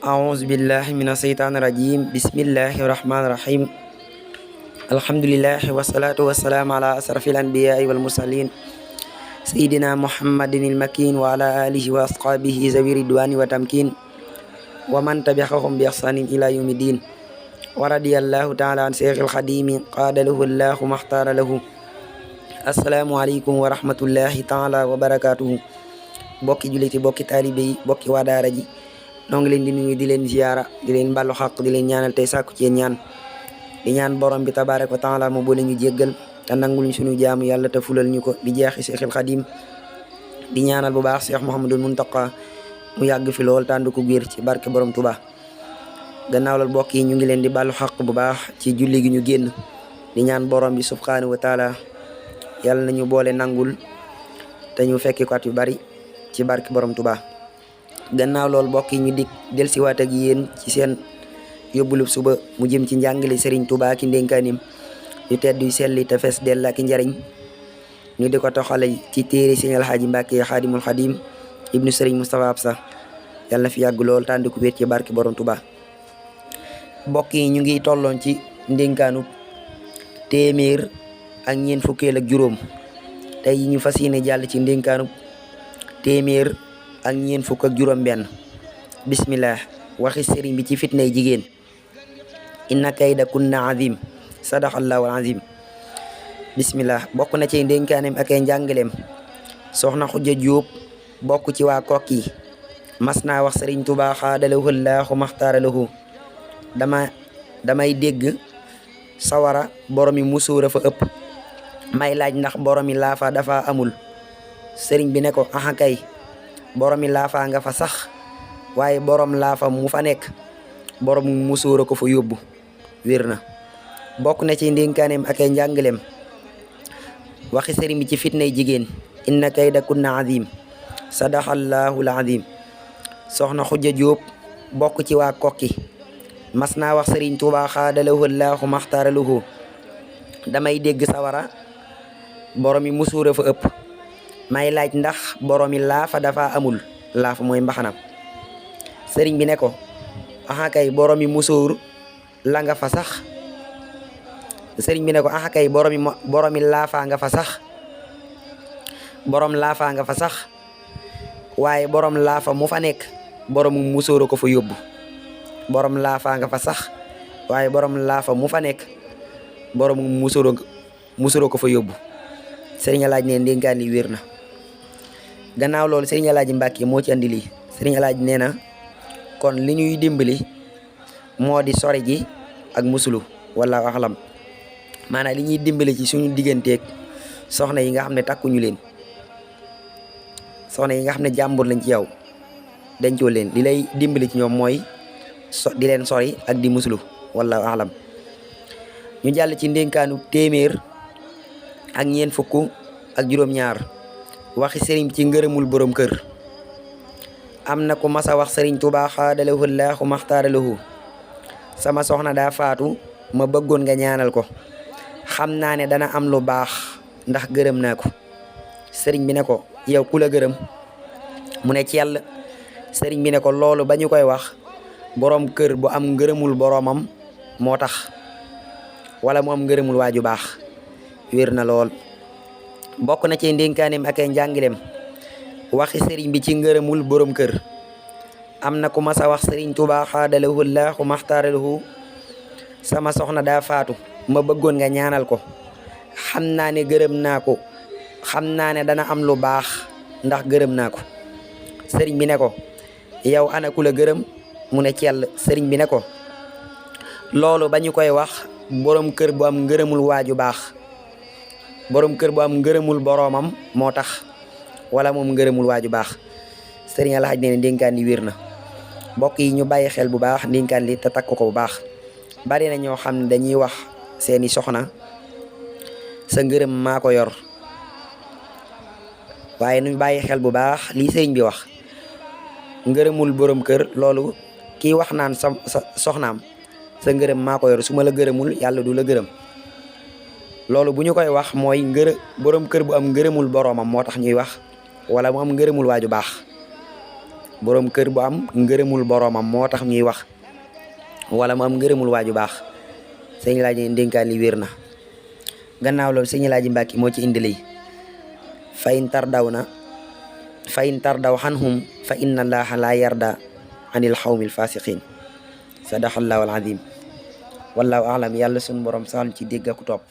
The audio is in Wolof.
أعوذ بالله من الشيطان الرجيم بسم الله الرحمن الرحيم الحمد لله والصلاة والسلام على أشرف الأنبياء والمرسلين سيدنا محمد المكين وعلى آله وأصحابه ذوي الرضوان والتمكين ومن تبعهم بإحسان إلى يوم الدين ورضي الله تعالى عن شيخ الخديم قاد له الله ما اختار له السلام عليكم ورحمة الله تعالى وبركاته bokki juliti bokki taalibe yi bokki waa daara ji noo ngi leen di nuyu di leen ziyaara di leen ballu xaq di leen ñaanal tey sàkku ci yéen ñaan di ñaan borom bi tabaaraka wa taala mu boole ñu jéggal te nangul ñu suñu jaamu yàlla te fulal ñu ko di jeexi Seexul Xadim di ñaanal bu baax Seex Muhammadul Muntaqa mu yàgg fi lool tànd ko wér ci barke borom Tuubaa gannaaw loolu bokk yi ñu ngi leen di ballu xaq bu baax ci julli gi ñu génn di ñaan borom bi subhaanahu wa taala yàlla nañu boole nangul te ñu fekki ko at yu bari ci barke borom Tuubaa gannaaw loolu mbokk yi ñu dikk dellusiwaat ak yéen ci seen yóbbulub suba mu jëm ci njàngale Serigne Touba ki ndénkaanim yu tedd yu selli te fees dell ak njariñ ñu di ko toxale ci téere Serigne Alxaaji Mbàkke Xaadimul Xadim ibnu Serigne Moustapha Absa yàlla na fi yàgg lool tànd ko wér ci barke borom Touba mbokk yi ñu ngi tolloon ci ndénkaanu téeméer ak ñeent fukkeel ak juróom tey ñu fas yéene jàll ci ndénkaanu téeméer ak ñeent fukk ak juróom benn bismillah waxi sëriñ bi ci fitnay jigéen inna kayda kunna azim sadaqallahu azim bismillah bokk na ci ndénkaaneem ak ay njàngaleem soxna Xujja Jóob bokk ci waa Kokki mas naa wax sëriñ Tuubaa xaadalahu llaahu maxtaaralahu damay dégg sawara boromi musuura fa ëpp may laaj ndax boromi laafa dafa amul sëriñ bi ne ko aha kay boromi laafa nga fa sax waaye borom laafa mu fa nekk borom musóora ko fa yóbbu wér na bokk na ci ndénkaaneem ak ay njàngaleem waxi sëriñ bi ci fitnay jigéen inna kayda kunna azim sadaqallahu azim soxna Xujja Jóob bokk ci waa Kokki mas naa wax sëriñ Tuubaa xaadalahu llaahu maxtaaralahu damay dégg sawara boromi musóora fa ëpp may laaj ndax boromi laafa dafa amul laafa mooy mbaxanam sëriñ bi ne ko aha kay boromi musóor la nga fa sax sëriñ bi ne ko aha kay boromi laafa nga fa sax borom laafa nga fa sax waaye borom laafa mu fa nekk borom musóor ko fa yóbbu borom laafa nga fa sax waaye borom laafa mu fa nekk borom musóor ko fa yóbbu sëriñ Alaaji ne ndénkaan li wér na gannaaw loolu sëriñ Alaaji Mbàkke moo ci andi lii sëriñ Alaaji nee na kon li ñuy dimbali moo di sori ji ak musulu wala axlam maanaam li ñuy dimbali ci suñu digganteeg soxna yi nga xam ne takkuñu leen soxna yi nga xam ne jàmbur lañ ci yow dencoo leen li lay dimbali ci ñoom mooy di leen sori ak di musulu wala axlam ñu jàll ci ndénkaanu téeméer ak ñeent fukk ak juróom-ñaar waxi sëriñ ci ngërëmul borom kër am na ku masa wax sëriñ Tuubaa xaadalahu llaahu maxtaaralahu sama soxna daa faatu ma bëggoon nga ñaanal ko xam naa ne dana am lu baax ndax gërëm naa ko sëriñ bi ne ko yow ku la gërëm mu ne ci yàlla sëriñ bi ne ko loolu ba ñu koy wax borom kër bu am ngërëmul boromam moo tax wala mu am ngërëmul waaju baax wér na lool bokk na ci ndénkaaneem ak ay njàngileem waxi sëriñ bi ci ngërëmul borom kër am na ku masa wax sëriñ Tuubaa xaadalahu llaahu maxtaaralahu sama soxna daa faatu ma bëggoon nga ñaanal ko xam naa ne gërëm naa ko xam naa ne dana am lu baax ndax gërëm naa ko sëriñ bi ne ko yow ana ku la gërëm mu ne ci yàlla sëriñ bi ne ko loolu ba ñu koy wax borom kër bu am ngërëmul waaju baax borom kër bu am ngërëmul boroomam moo tax wala moom ngërëmul waaju baax sëriñ Alxaaji nee na ndénkaan li wér na mbokk yi ñu bàyyi xel bu baax ndénkaan li te takk ko bu baax bari na ñoo xam ne dañuy wax seeni soxna sa ngërëm maa ko yor waaye ñu bàyyi xel bu baax lii sëriñ bi wax ngërëmul borom kër loolu kii wax naan sa soxnaam sa ngërëm maa ko yor su ma la gërëmul yàlla du la gërëm loolu bu ñu koy wax mooy borom kër bu am ngërëmul boroomam moo tax ñuy wax wala mu am ngërëmul waaju baax boroom kër bu am ngërëmul boroomam moo tax ñuy wax wala mu am ngërëmul waaju baax. sëñ Laaji ndénkaan li wér na. gannaaw loolu sëñ Laaji Mbàkke moo ci indi lii fa in tardaw xanhum fa inna allaha la yarda anil xawmil fasiqin. sadaqallahu alazim. wallahu alam. yàlla sunu borom saxal ci dégg ak topp.